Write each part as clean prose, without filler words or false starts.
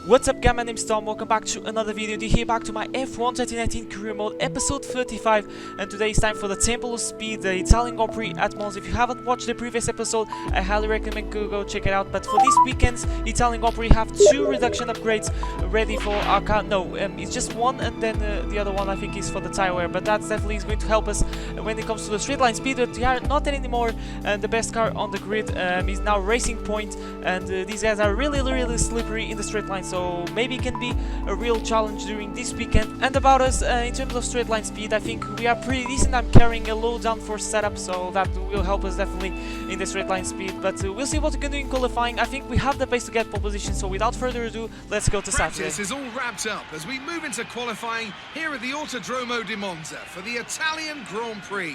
What's up guys, my name's Tom, welcome back to another video. Here back to my F1 2019 career mode episode 35, and today is time for the Temple of Speed, the Italian Grand Prix at Monza. If you haven't watched the previous episode, I highly recommend go check it out. But for this weekend's Italian Grand Prix, have two reduction upgrades ready for our car. No, it's just one, and then the other one I think is for the tire wear, but that definitely is going to help us when it comes to the straight line speed. But we are not anymore the best car on the grid. Is now Racing Point, and these guys are really slippery in the straight line, so maybe it can be a real challenge during this weekend. And about us, in terms of straight line speed, I think we are pretty decent. I'm carrying a low downforce setup, so that will help us definitely in the straight line speed, but we'll see what we can do in qualifying. I think we have the pace to get pole position, so without further ado, let's go to Saturday. Practice is all wrapped up as we move into qualifying here at the Autodromo di Monza for the Italian Grand Prix.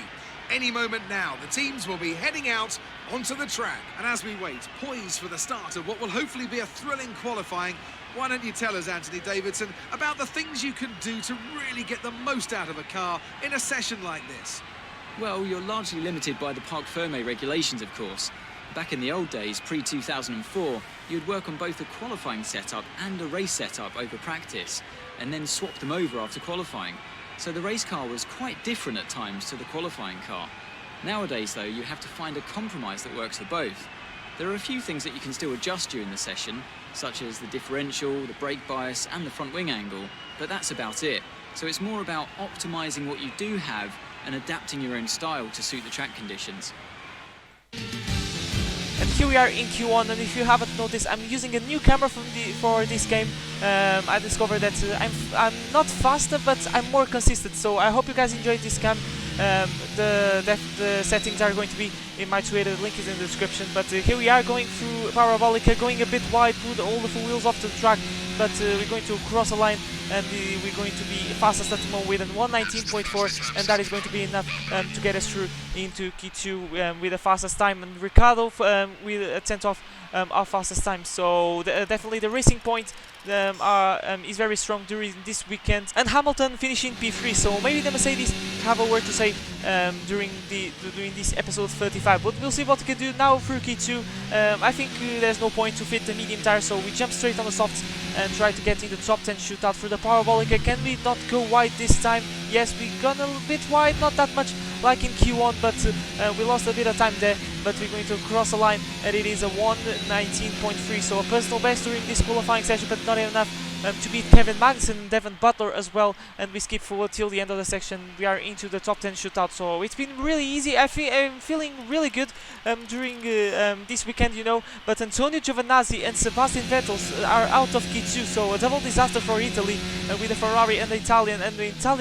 Any moment now, the teams will be heading out onto the track. And as we wait, poised for the start of what will hopefully be a thrilling qualifying, why don't you tell us, Anthony Davidson, about the things you can do to really get the most out of a car in a session like this? Well, you're largely limited by the Parc Fermé regulations, of course. Back in the old days, pre-2004, you'd work on both a qualifying setup and a race setup over practice, and then swap them over after qualifying. So the race car was quite different at times to the qualifying car. Nowadays, though, you have to find a compromise that works for both. There are a few things that you can still adjust during the session, such as the differential, the brake bias, and the front wing angle, but that's about it. So it's more about optimizing what you do have and adapting your own style to suit the track conditions. And here we are in Q1, and if you haven't noticed, I'm using a new camera for this game. I discovered that I'm not faster, but I'm more consistent, so I hope you guys enjoyed this cam. The settings are going to be in my Twitter, the link is in the description. But here we are going through Parabolica, going a bit wide, put all the full wheels off the track, but we're going to cross a line, and we're going to be fastest at the moment with a 119.4, and that is going to be enough to get us through into Q2 with the fastest time, and Ricardo with a 10th off our fastest time. So definitely the Racing Point is very strong during this weekend, and Hamilton finishing P3, so maybe the Mercedes have a word to say during this episode 35, but we'll see what we can do now through Q2. I think there's no point to fit the medium tire, so we jump straight on the softs and try to get in the top 10 shootout through the Parabolica. Can we not go wide this time? Yes, we gone a little bit wide, not that much like in Q1, but we lost a bit of time there, but we're going to cross a line, and it is a 119.3, so a personal best during this qualifying session, but not enough to beat Kevin Magnussen and Devon Butler as well. And we skip forward till the end of the section. We are into the top 10 shootout, so it's been really easy. I'm feeling really good during this weekend, you know, but Antonio Giovinazzi and Sebastian Vettel are out of Q2, so a double disaster for Italy with the Ferrari and the Italian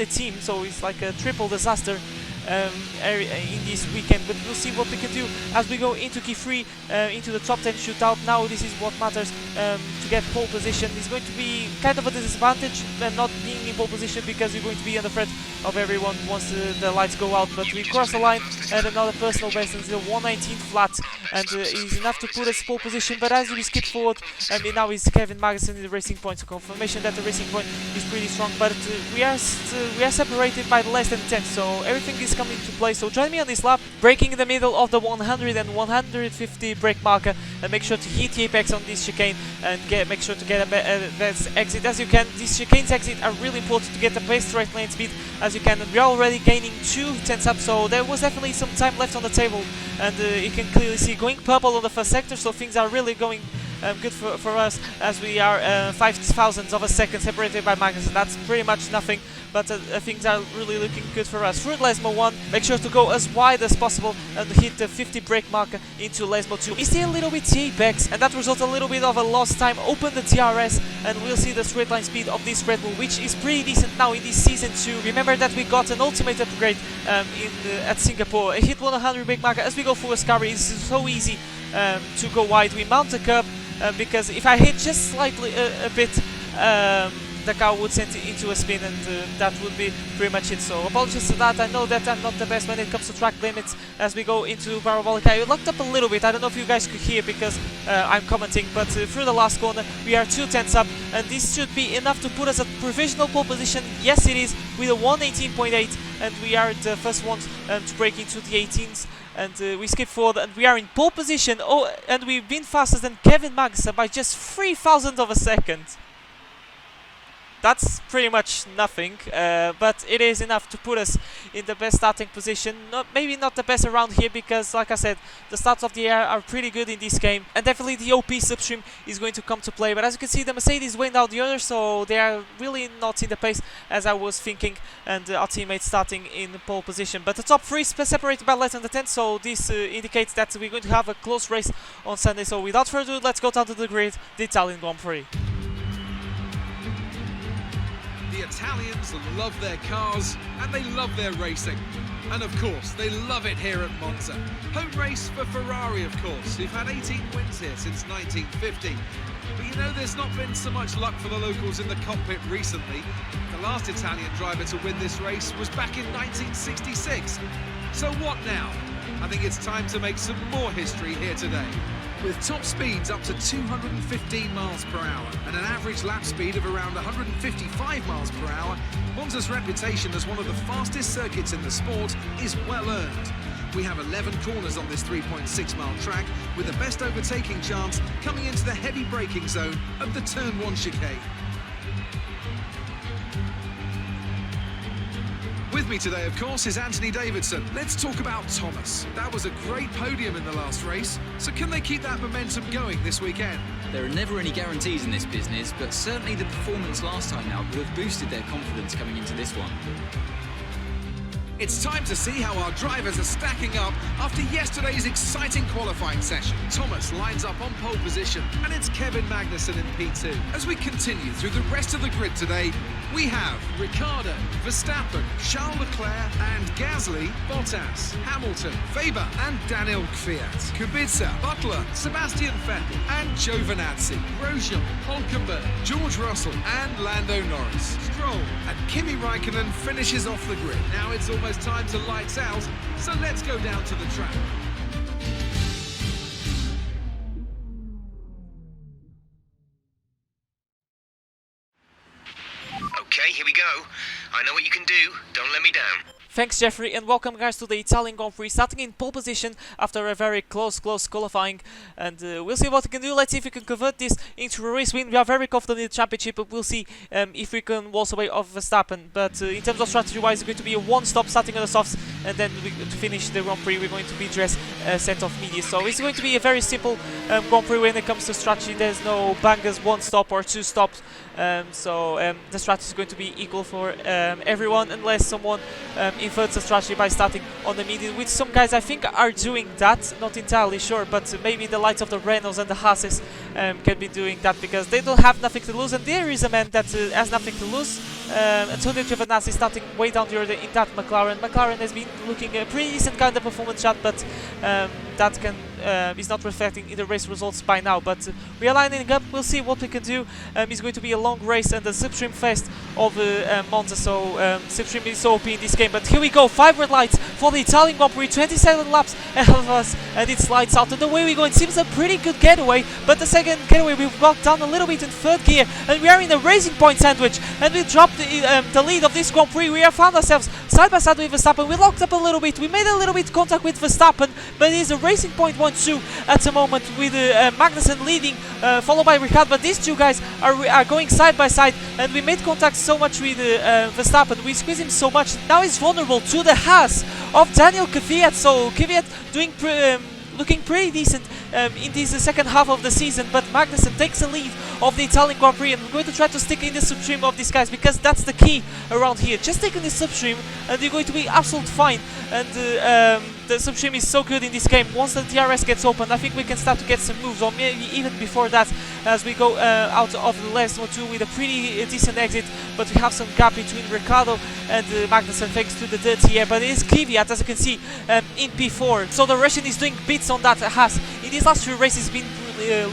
team, so it's like a triple disaster in this weekend. But we'll see what we can do as we go into Q3, into the top 10 shootout. Now this is what matters, to get pole position. It's going to be kind of a disadvantage not being in pole position, because you're going to be on the threat of everyone once the lights go out. But we cross the line, and another personal best, and the 119 flat, and is enough to put us pole position. But as we skip forward, now it's Kevin Magnussen in the Racing Point, so confirmation that the Racing Point is pretty strong, but we are separated by less than 10, so everything is coming into play. So join me on this lap, braking in the middle of the 100 and 150 brake marker, and make sure to hit the apex on this chicane and make sure to get a best exit as you can. These chicanes exit are really important to get the best straight lane speed as you can, and we're already gaining 2 tenths up, so there was definitely some time left on the table, and you can clearly see going purple on the first sector, so things are really going good for us, as we are 5 thousandths of a second separated by Magnussen. That's pretty much nothing, but things are really looking good for us. Through Lesmo 1, make sure to go as wide as possible and hit the 50 brake marker into Lesmo 2. We see a little bit apex, and that results a little bit of a lost time. Open the DRS, and we'll see the straight line speed of this Red Bull, which is pretty decent now in this season 2. Remember that we got an ultimate upgrade at Singapore. I hit 100 brake marker as we go through Ascari. It's so easy to go wide. We mount the curb, because if I hit just slightly a bit, the car would send it into a spin, and that would be pretty much it. So apologies for that. I know that I'm not the best when it comes to track limits as we go into Parabolica. I locked up a little bit. I don't know if you guys could hear because I'm commenting, but through the last corner we are 2 tenths up, and this should be enough to put us at provisional pole position. Yes, it is, with a 118.8, and we are the first ones to break into the 18s. And we skip forward, and we are in pole position. Oh, and we've been faster than Kevin Magnussen by just 3,000 of a second. that's pretty much nothing, but it is enough to put us in the best starting position. Maybe not the best around here, because like I said, the starts of the year are pretty good in this game, and definitely the OP substream is going to come to play. But as you can see, the Mercedes went down the other, so they are really not in the pace as I was thinking, and our teammates starting in pole position. But the top three is separated by less than the 10, so this indicates that we're going to have a close race on Sunday. So without further ado, let's go down to the grid, the Italian Grand Prix. The Italians love their cars and they love their racing. And of course, they love it here at Monza. Home race for Ferrari, of course, who've had 18 wins here since 1950. But you know, there's not been so much luck for the locals in the cockpit recently. The last Italian driver to win this race was back in 1966. So what now? I think it's time to make some more history here today. With top speeds up to 215 miles per hour and an average lap speed of around 155 miles per hour, Monza's reputation as one of the fastest circuits in the sport is well earned. We have 11 corners on this 3.6 mile track, with the best overtaking chance coming into the heavy braking zone of the Turn 1 chicane. With me today, of course, is Anthony Davidson. Let's talk about Thomas. That was a great podium in the last race. So can they keep that momentum going this weekend? There are never any guarantees in this business, but certainly the performance last time out would have boosted their confidence coming into this one. It's time to see how our drivers are stacking up after yesterday's exciting qualifying session. Thomas lines up on pole position, and it's Kevin Magnussen in P2. As we continue through the rest of the grid today, we have Ricciardo, Verstappen, Charles Leclerc and Gasly, Bottas, Hamilton, Weber and Daniel Kvyat, Kubica, Butler, Sebastian Vettel and Giovinazzi, Grosjean, Hulkenberg, George Russell and Lando Norris. Stroll and Kimi Raikkonen finishes off the grid. Now it's almost time to lights out, so let's go down to the track. Okay, here we go. I know what you can do. Don't let me down. Thanks, Jeffrey, and welcome guys to the Italian Grand Prix, starting in pole position after a very close qualifying, and we'll see what we can do. Let's see if we can convert this into a race win. We are very confident in the championship, but we'll see if we can waltz away off Verstappen. But in terms of strategy-wise, it's going to be a one-stop starting on the softs, and then to finish the Grand Prix, we're going to be dressed a set of medias. So it's going to be a very simple Grand Prix when it comes to strategy. There's no bangers, one stop or two stops. The strategy is going to be equal for everyone, unless someone inverts the strategy by starting on the median, which some guys I think are doing that, not entirely sure, but maybe the likes of the Renaults and the Haases can be doing that, because they don't have nothing to lose, and there is a man that has nothing to lose. Antonio Giovinazzi starting way down the order in that McLaren. McLaren has been looking a pretty decent kind of performance shot, but that is not reflecting in the race results by now. But we are lining up, we'll see what we can do. It's going to be a long race and the Slipstream Fest of Monza, so Slipstream is so OP in this game. But here we go, 5 red lights for the Italian Grand Prix, 27 laps ahead of us, and it's lights out. And the way we go, it seems a pretty good getaway, but the second getaway we've got down a little bit in third gear, and we are in a Racing Point sandwich, and we dropped the lead of this Grand Prix. We have found ourselves side by side with Verstappen. We locked up a little bit, we made a little bit contact with Verstappen, but it is a Racing Point 1-2 at the moment, with Magnussen leading, followed by Ricciardo. But these two guys are going side by side, and we made contact so much with Verstappen, we squeezed him so much. Now he's vulnerable to the Haas of Daniel Kvyat, so Kvyat doing looking pretty decent in this second half of the season, but Magnussen takes the lead of the Italian Grand Prix, and we're going to try to stick in the substream of these guys, because that's the key around here. Just take in the substream and you're going to be absolutely fine. And the substream is so good in this game. Once the DRS gets open, I think we can start to get some moves, or maybe even before that, as we go out of the last 1-2 with a pretty decent exit. But we have some gap between Ricciardo and Magnussen thanks to the dirty air. But it is Kvyat, as you can see, in P4. So the Russian is doing bits on that Haas. In these last few races, been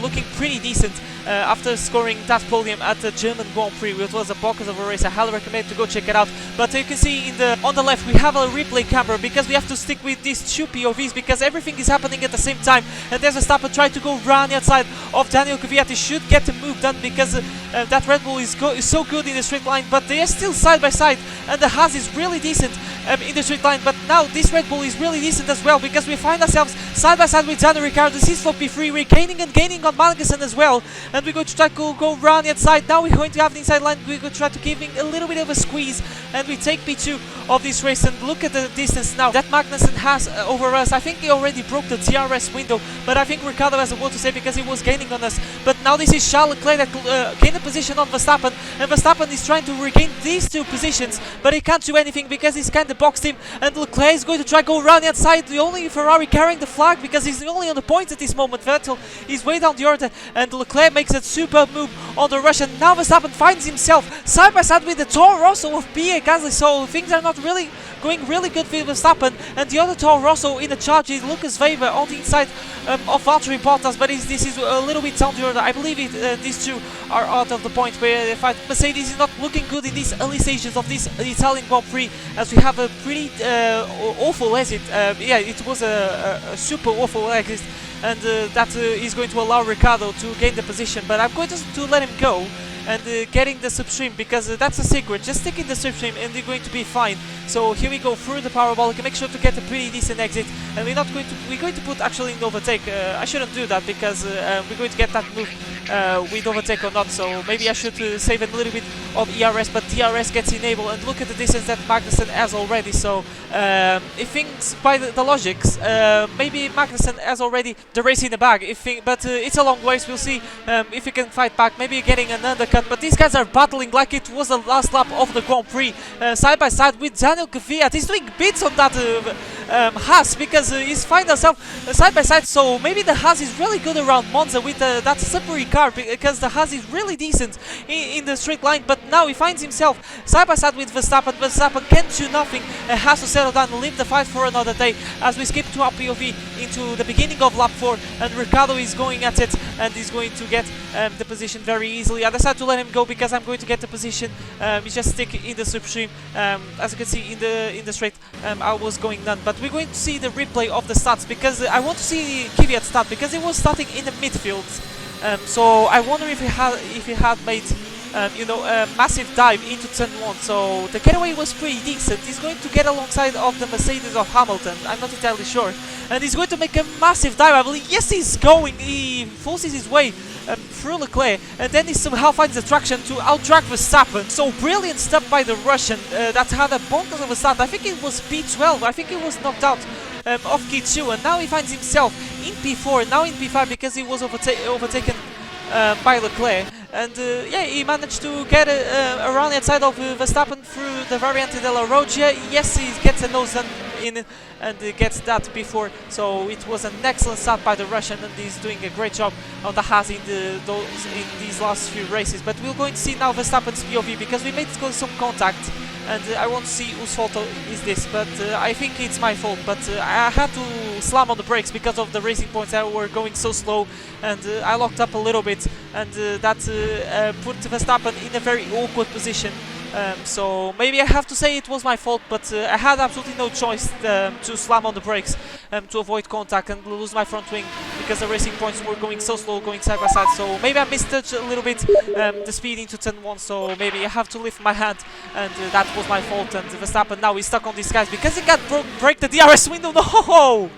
looking pretty decent. After scoring that podium at the German Grand Prix, which was a bonkers of a race. I highly recommend to go check it out. But you can see on the left we have a replay camera, because we have to stick with these two POVs, because everything is happening at the same time. And there's Verstappen trying to go round the outside of Daniel Kvyat. He should get the move done, because that Red Bull is so good in the straight line, but they are still side by side, and the Haas is really decent in the straight line. But now this Red Bull is really decent as well, because we find ourselves side by side with Daniel Ricciardo. This is for P3. We're gaining and gaining on Magnussen as well. And we're going to try to go around the outside. Now we're going to have the inside line. We're going to try to give him a little bit of a squeeze. And we take P2 of this race. And look at the distance now that Magnussen has over us. I think he already broke the DRS window. But I think Ricciardo has a word to say because he was gaining on us. But now this is Charles Leclerc that gained a position on Verstappen. And Verstappen is trying to regain these two positions. But he can't do anything because he's kind of boxed him. And Leclerc is going to try to go around the outside. The only Ferrari carrying the flag because he's only on the points at this moment. Vettel is way down the order. And Leclerc makes a superb move on the Russian. Now Verstappen finds himself side by side with the Toro Rosso of Pierre Gasly. So things are not really going really good for Verstappen. And the other Toro Rosso in the charge is Lucas Weber on the inside of Valtteri Bottas. But this is a little bit down the order. I believe these two are out of the point. Where if Mercedes is not looking good in these early stages of this Italian Grand Prix, as we have a pretty awful exit. Yeah, it was a super awful exit, and that is going to allow Ricciardo to gain the position. But I'm going to let him go and getting the slipstream because that's a secret. Just stick in the slipstream and you're going to be fine. So here we go through the parabolic. Make sure to get a pretty decent exit, and we're going to put actually in overtake. I shouldn't do that because we're going to get that move with overtake or not. So maybe I should save a little bit of ERS, but DRS gets enabled. And look at the distance that Magnussen has already. So if things by the logics, maybe Magnussen has already the race in the bag. But it's a long race. We'll see if he can fight back. Maybe getting an undercut. But these guys are battling like it was the last lap of the Grand Prix, side by side with Daniel Kvyat. He's doing bits on that Haas because he's finding himself side by side. So maybe the Haas is really good around Monza with that slippery car because the Haas is really decent in the straight line. But now he finds himself side by side with Verstappen. Verstappen can't do nothing and has to settle down and leave the fight for another day as we skip to our POV into the beginning of lap 4. And Ricciardo is going at it and he's going to get the position very easily. I decided to let him go because I'm going to get the position. We just stick in the slipstream. As you can see in the straight, I was going none. But we're going to see the replay of the stats because I want to see Kvyat start because he was starting in the midfield. So I wonder if he had made you know, a massive dive into turn 1. So the getaway was pretty decent. He's going to get alongside of the Mercedes of Hamilton. I'm not entirely sure. And he's going to make a massive dive, I believe. Yes, he's going. He forces his way through Leclerc, and then he somehow finds the traction to out-drag Verstappen. So brilliant stuff by the Russian that had a bonkers of a start. I think it was P12. I think he was knocked out off Q2, and now he finds himself in P4, now in P5 because he was overtaken by Leclerc. And yeah, he managed to get around the outside of Verstappen through the Variante della Roggia. Yes, he gets a nose in and gets that before. So it was an excellent start by the Russian, and he's doing a great job on the Haas in these last few races. But we're going to see now Verstappen's POV because we made some contact. And I want to see whose fault is this, but I think it's my fault. But I had to slam on the brakes because of the racing points that were going so slow, and I locked up a little bit, and that put Verstappen in a very awkward position. So maybe I have to say it was my fault, but I had absolutely no choice to slam on the brakes to avoid contact and lose my front wing because the racing points were going so slow, going side by side. So maybe I misjudged a little bit the speed into turn 1, so maybe I have to lift my hand, and that was my fault. And Verstappen now is stuck on these guys because he can't break the DRS window. No!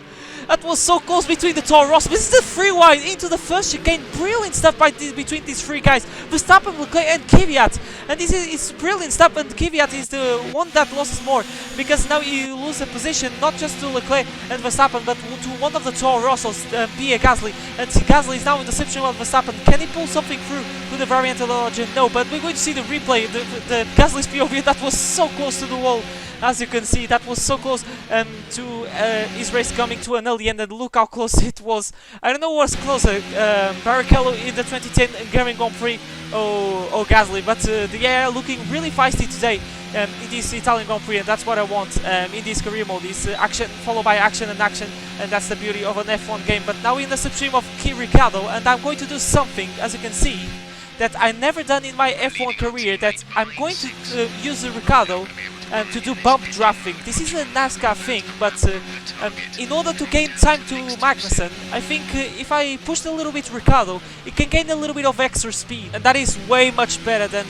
That was so close between the Toro Rosso. This is the free wide into the first chicane. Brilliant stuff between these three guys, Verstappen, Leclerc and Kvyat. And this is brilliant stuff, and Kvyat is the one that loses more because now you lose a position not just to Leclerc and Verstappen but to one of the Toro Rossos, Pierre Gasly. And Gasly is now in the slipstream of Verstappen. Can he pull something through to the Variante Lodge? No, but we're going to see the replay, the Gasly's POV that was so close to the wall. As you can see, that was so close to his race coming to an early end, and look how close it was. I don't know what's closer, Barrichello in the 2010 Hungarian Grand Prix or Gasly, but they are looking really feisty today in this Italian Grand Prix, and that's what I want in this career mode, is action followed by action and action, and that's the beauty of an F1 game. But now in the slipstream of Ricciardo, and I'm going to do something, as you can see, that I never done in my F1 career, that I'm going to use Ricciardo to do bump drafting. This is a NASCAR thing, but in order to gain time to Magnussen, I think if I pushed a little bit Ricciardo, it can gain a little bit of extra speed, and that is way much better than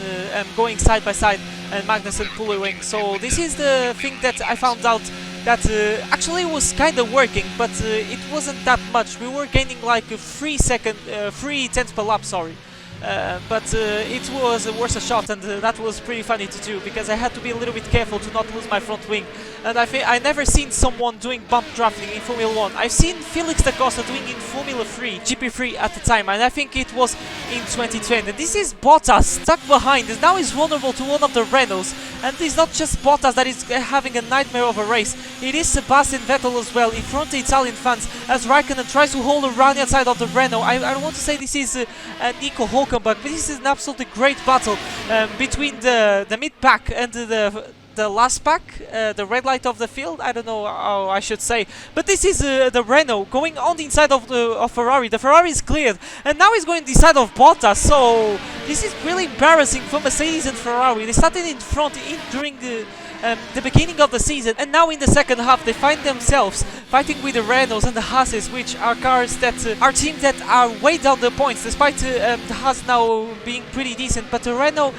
going side by side and Magnussen pulling. So this is the thing that I found out that actually was kind of working, but it wasn't that much. We were gaining like a 3 tenths per lap, sorry. But it was worth a shot, and that was pretty funny to do because I had to be a little bit careful to not lose my front wing. And I never seen someone doing bump drafting in Formula 1. I've seen Felix da Costa doing in Formula 3, GP3 at the time, and I think it was in 2020. And this is Bottas stuck behind, and now he's vulnerable to one of the Renaults. And it's not just Bottas that is having a nightmare of a race. It is Sebastian Vettel as well in front of the Italian fans as Raikkonen tries to hold around the outside of the Renault. I don't want to say this is Nico Hulkenberg, but this is an absolutely great battle between the mid-pack and the last pack, the red light of the field. I don't know how I should say, but this is the Renault going on the inside of Ferrari. The Ferrari is cleared, and now he's going the side of Bottas. So this is really embarrassing for Mercedes and Ferrari. They started in front during the beginning of the season, and now in the second half they find themselves fighting with the Renaults and the Haases, which are cars that are teams that are way down the points, despite the Haas now being pretty decent. But the Renault,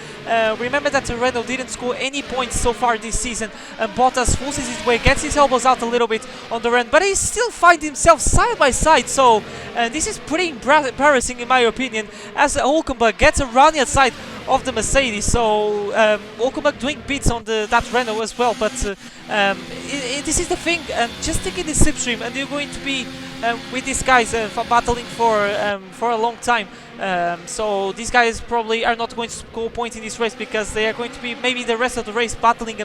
remember that the Renault didn't score any points so far this season, and Bottas forces his way, gets his elbows out a little bit on the run, but he still finds himself side by side. So this is pretty embarrassing in my opinion, as Hulkenberg gets around the outside of the Mercedes. So Hulkenberg doing bits on that Renault as well, but this is the thing, just taking the slipstream and you're going to be with these guys battling for a long time. So these guys probably are not going to score points in this race because they are going to be maybe the rest of the race battling,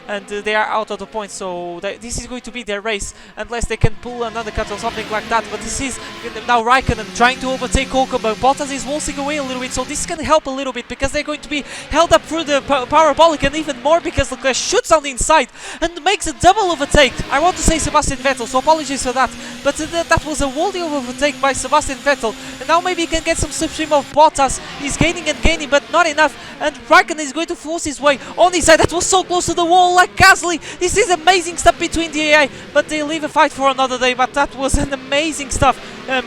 and they are out of the points. So this is going to be their race unless they can pull an undercut or something like that. But this is now Raikkonen trying to overtake Hulkenberg. Bottas is waltzing away a little bit, so this can help a little bit because they're going to be held up through the parabolic, and even more because Leclerc shoots on the inside and makes a double overtake. I want to say Sebastian Vettel, so apologies for that, but that was a worldy overtake by Sebastian Vettel, and now maybe he can get some slipstream of Bottas. He's gaining and gaining, but not enough, and Raikkonen is going to force his way on the side. That was so close to the wall, like Gasly. This is amazing stuff between the AI, but they leave a fight for another day. But that was an amazing stuff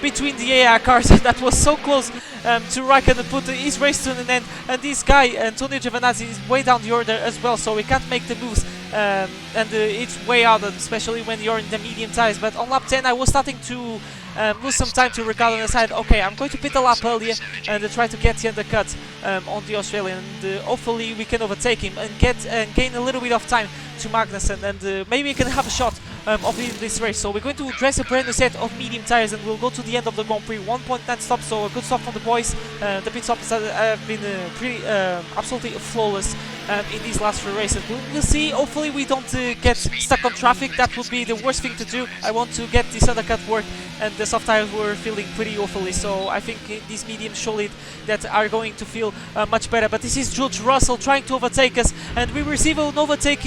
between the AI cars. That was so close to Raikkonen put his race to an end, and this guy Antonio Giovinazzi is way down the order as well, so he can't make the moves, and it's way out, especially when you're in the medium tires. But on lap 10 I was starting to lose some time to Ricardo, and I decided, okay, I'm going to pit a lap earlier and try to get the undercut on the Australian, and hopefully we can overtake him and gain a little bit of time to Magnussen, and maybe we can have a shot of this race. So we're going to dress a brand new set of medium tires, and we'll go to the end of the Grand Prix. 1.9 stops, so a good stop from the boys. The pit stops have been pretty absolutely flawless in these last 3 races. We'll see. Hopefully we don't get stuck on traffic. That would be the worst thing to do. I want to get this undercut work, and the soft tires were feeling pretty awfully, so I think these mediums surely that are going to feel much better. But this is George Russell trying to overtake us, and we receive an overtake,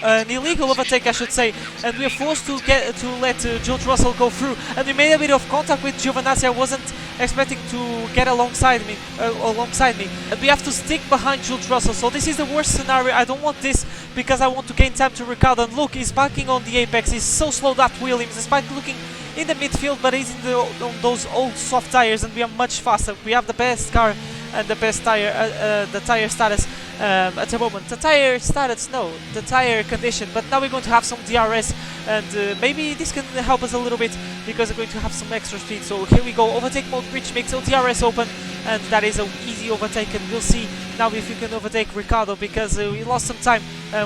an illegal overtake I should say, and we are forced to let George Russell go through, and we made a bit of contact with Giovinazzi. I wasn't expecting to get alongside me, and we have to stick behind George Russell. So this is the worst scenario. I don't want this because I want to gain time to Ricardo, and look, he's banking on the apex. He's so slow, that Williams, despite looking in the midfield, but he's on those old soft tires, and we are much faster. We have the best car and the best tire, the tire status at the moment. The tire status, no, the tire condition. But now we're going to have some DRS, and maybe this can help us a little bit because we're going to have some extra speed. So here we go, overtake mode, bridge mix, so DRS open, and that is an easy overtake, and we'll see now if we can overtake Ricardo because we lost some time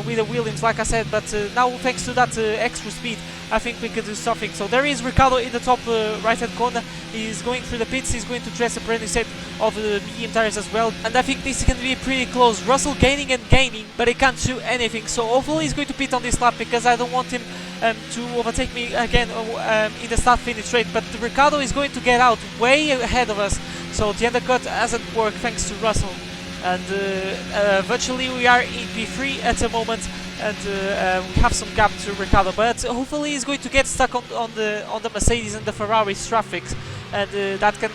with the Williams, like I said, but now thanks to that extra speed I think we can do something. So there is Ricardo in the top right hand corner. He's going through the pits. He's going to dress a brand new set of medium tires as well, and I think this can be pretty close. Russell gaining and gaining, but he can't do anything, so hopefully he's going to pit on this lap because I don't want him to overtake me again in the start finish straight. But Ricardo is going to get out way ahead of us, so the undercut hasn't worked thanks to Russell, and virtually we are in P3 at the moment, and we have some gap to Ricardo, but hopefully he's going to get stuck on the Mercedes and the Ferrari's traffic, and that can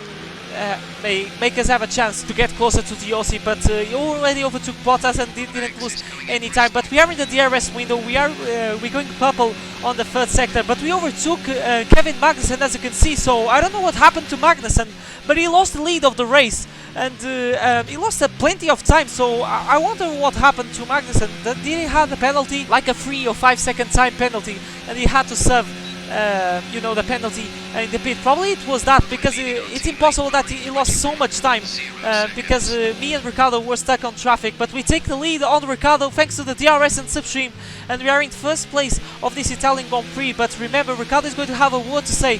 may make us have a chance to get closer to the Aussie, but he already overtook Bottas and didn't lose any time. But we are in the DRS window, we're going purple on the third sector, but we overtook Kevin Magnussen, as you can see. So I don't know what happened to Magnussen, but he lost the lead of the race, and he lost plenty of time. So I wonder what happened to Magnussen. Did he have a penalty, like a 3 or 5 second time penalty, and he had to serve you know, the penalty in the pit? Probably it was that, because it's impossible that he lost so much time, because me and Ricardo were stuck on traffic. But we take the lead on Ricardo thanks to the DRS and slipstream, and we are in first place of this Italian Grand Prix. But remember, Ricardo is going to have a word to say,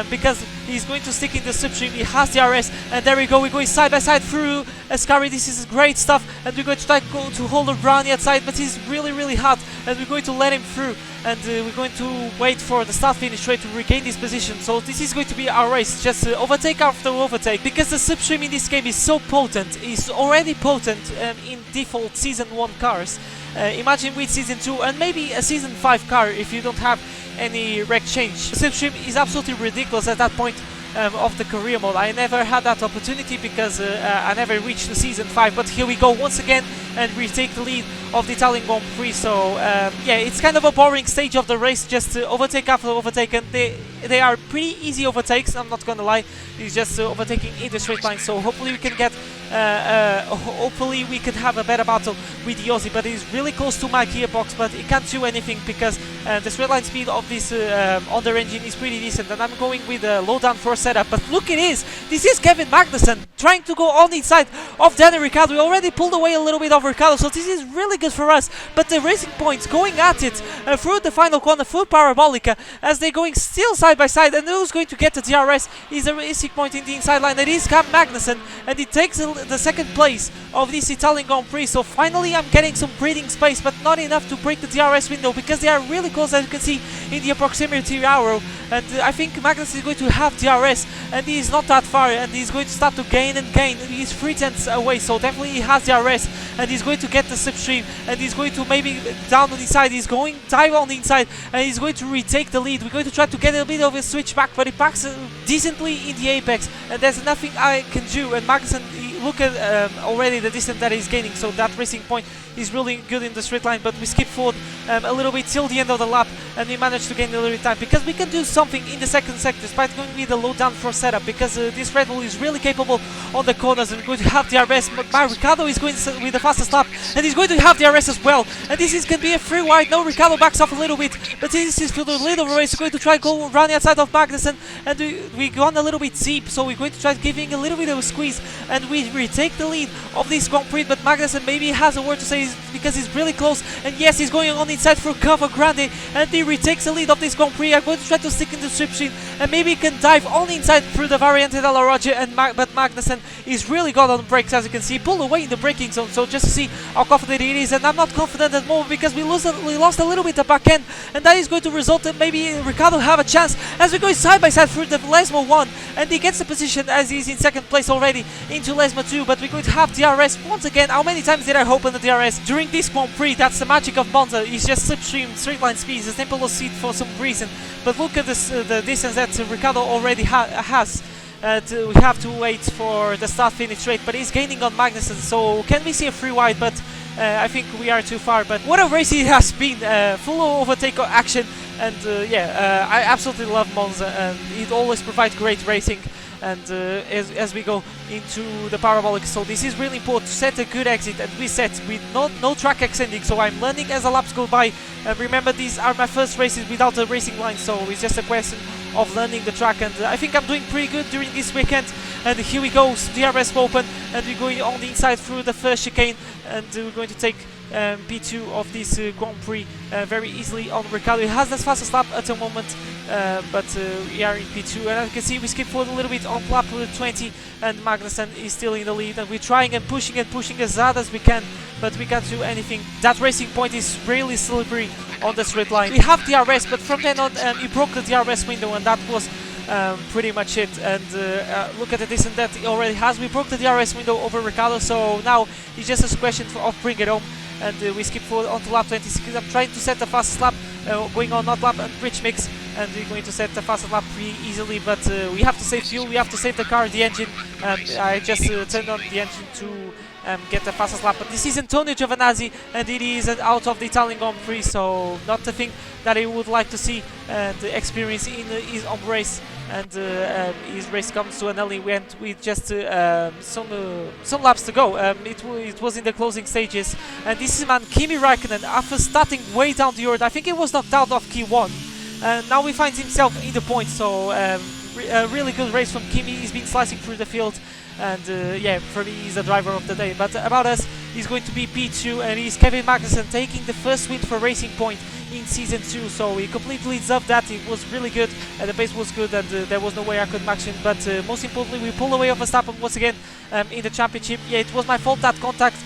because he's going to stick in the slipstream. He has DRS, and there we go, we're going side by side through Ascari. This is great stuff, and we're going to try to hold Brownie outside, but he's really hot, and we're going to let him through, and we're going to wait for the start finish straight to regain this position. So this is going to be our race, just overtake after overtake, because the slipstream in this game is so potent. It's already potent in default Season 1 cars. Imagine with Season 2 and maybe a Season 5 car if you don't have any wreck change. The slipstream is absolutely ridiculous at that point of the career mode. I never had that opportunity because I never reached the Season 5, but here we go once again, and we take the lead of the Italian Grand Prix. So yeah, it's kind of a boring stage of the race, just overtake after overtake, and they are pretty easy overtakes, I'm not gonna lie. It's just overtaking in the straight line, so hopefully we can get hopefully we can have a better battle with the Aussie. But he's really close to my gearbox, but he can't do anything because the straight line speed of this Honda engine is pretty decent, and I'm going with a low down force setup. But look at this is Kevin Magnussen trying to go on the inside of Daniel Ricciardo. We already pulled away a little bit of Ricciardo, so this is really good for us. But the Racing Points going at it through the final corner, through Parabolica, as they're going still side by side, and who's going to get the DRS is the Racing Point in the inside line. That is Cam Magnussen, and he takes the second place of this Italian Grand Prix. So finally I'm getting some breathing space, but not enough to break the DRS window, because they are really close, as you can see in the proximity arrow. And I think Magnussen is going to have DRS, and he's not that far, and he's going to start to gain and gain. He's 3 tenths away, so definitely he has DRS, and he's going to get the slipstream, and he's going to maybe down on the inside. He's going dive on the inside, and he's going to retake the lead. We're going to try to get a bit of a switch back, but he packs decently in the apex, and there's nothing I can do. And Magnussen, look at already the distance that he's gaining, so that Racing Point is really good in the straight line. But we skip forward a little bit till the end of the lap, and we managed to gain a little bit of time, because we can do something in the second sector despite going with the low down force setup, because this Red Bull is really capable on the corners, and we're going to have DRS. But Ricciardo is going with the fastest lap, and he's going to have DRS as well, and this is going to be a free wide. No, Ricciardo backs off a little bit, but this is for the lead of the race. We're going to try go running outside of Magnussen, and we gone a little bit deep, so we're going to try giving a little bit of a squeeze, and we retake the lead of this Grand Prix. But Magnussen maybe has a word to say, because he's really close, and yes, he's going on the inside for Cover Grande, and he retakes the lead of this Grand Prix. I'm going to try to stick in the slipstream, and maybe he can dive on the inside through the Variante della Roggia, and but Magnussen is really good on brakes, as you can see, pulled away in the braking zone. So just to see how confident he is, and I'm not confident at the moment, because we lost a little bit the back end, and that is going to result in maybe Ricciardo have a chance, as we go side by side through the Lesmo 1, and he gets the position as he's in second place already into Lesmo 2. But we're going to have DRS once again. How many times did I hope on the DRS during this Grand Prix? That's the magic of Monza. It's just slipstream, straight line speeds, a simple seat for some reason. But look at this, the distance that Ricciardo already has. We have to wait for the start finish straight, but he's gaining on Magnussen, so can we see a free wide? But I think we are too far. But what a race it has been, full of overtake action, and yeah, I absolutely love Monza, and it always provides great racing. And as we go into the parabolic, so this is really important to set a good exit, and we set with no track extending. So I'm learning as the laps go by. Remember, these are my first races without a racing line, so it's just a question of learning the track, and I think I'm doing pretty good during this weekend. And here we go, DRS open, and we're going on the inside through the first chicane, and we're going to take P2 of this Grand Prix very easily on Ricciardo. He has the fastest lap at the moment, but we are in P2, and as you can see, we skip forward a little bit on lap 20, and Magnussen is still in the lead, and we're trying and pushing as hard as we can, but we can't do anything. That Racing Point is really slippery on the straight line. We have DRS, but from then on he broke the DRS window, and that was pretty much it. And look at the distance that he already has. We broke the DRS window over Ricciardo, so now it's just a question of bring it home. And we skip forward onto lap 26. I'm trying to set the fastest lap, going on not lap and bridge mix, and we're going to set the fastest lap pretty easily, but we have to save fuel, we have to save the car, the engine. I just turned on the engine to get the fastest lap, but this is Antonio Giovinazzi, and it is out of the Italian Grand Prix, so not the thing that I would like to see and experience in his home race. And his race comes to an early end with just some laps to go. It was in the closing stages, and this is man Kimi Raikkonen, after starting way down the order. I think he was knocked out of Q1, and now he finds himself in the points. So a really good race from Kimi. He's been slicing through the field, and yeah, for me he's the driver of the day. But about us, he's going to be P2, and he's Kevin Magnussen taking the first win for Racing Point in Season 2, so he completely deserved that. It was really good, and the pace was good, and there was no way I could match him. But most importantly, we pull away off Verstappen once again in the championship. Yeah, it was my fault, that contact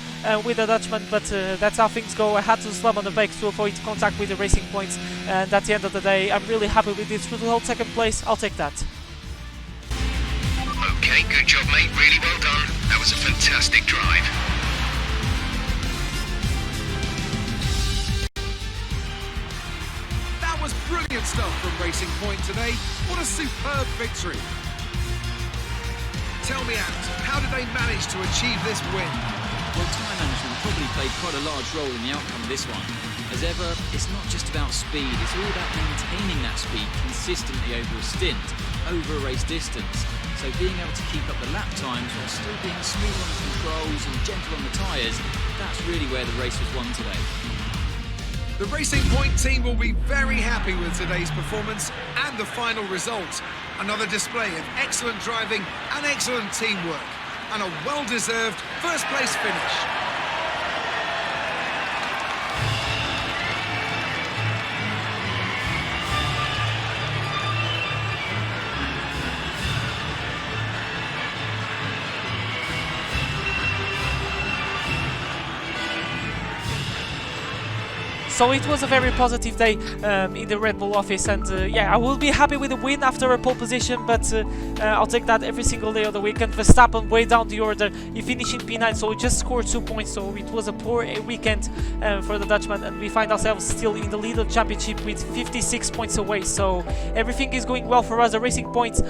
with the Dutchman, but that's how things go. I had to slam on the brakes to avoid contact with the Racing Points, and at the end of the day, I'm really happy with this. Through the whole second place, I'll take that. Okay, good job, mate. Really well done. That was a fantastic drive. That was brilliant stuff from Racing Point today. What a superb victory. Tell me, Ant, how did they manage to achieve this win? Well, time management probably played quite a large role in the outcome of this one. As ever, it's not just about speed, it's all about maintaining that speed consistently over a stint, over a race distance. So being able to keep up the lap times while still being smooth on the controls and gentle on the tyres, that's really where the race was won today. The Racing Point team will be very happy with today's performance and the final result. Another display of excellent driving and excellent teamwork, and a well-deserved first-place finish. So it was a very positive day in the Red Bull office, and yeah, I will be happy with a win after a pole position, but I'll take that every single day of the weekend. Verstappen way down the order, he finished in P9, so he just scored 2 points, so it was a poor weekend for the Dutchman, and we find ourselves still in the lead of the championship with 56 points away, so everything is going well for us. The Racing Points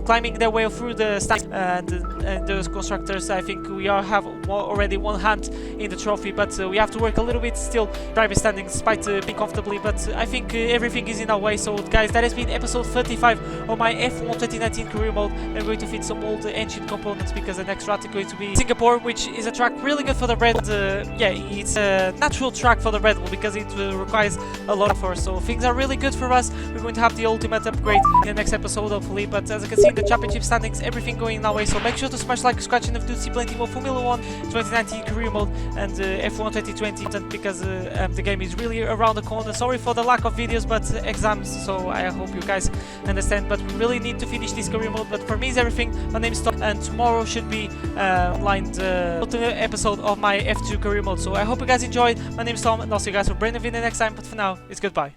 climbing their way through the stands, and those constructors, I think we have already one hand in the trophy, but we have to work a little bit still. Driver standing despite being comfortably, but I think everything is in our way. So guys, that has been episode 35 of my F1 2019 career mode. I'm going to fit some old engine components because the next track is going to be Singapore, which is a track really good for the Red Bull. Yeah, it's a natural track for the Red Bull because it requires a lot of force, so things are really good for us. We're going to have the ultimate upgrade in the next episode hopefully, but as you can see in the championship standings, everything going in our way, so make sure to smash like, scratch, and if you see plenty more Formula 1 2019 career mode and F1 2020 because the game is really around the corner. Sorry for the lack of videos, but exams, so I hope you guys understand, but we really need to finish this career mode. But for me is everything. My name is Tom, and tomorrow should be online the episode of my F2 career mode, so I hope you guys enjoyed. My name is Tom, and I'll see you guys for brand new video next time, but for now it's goodbye.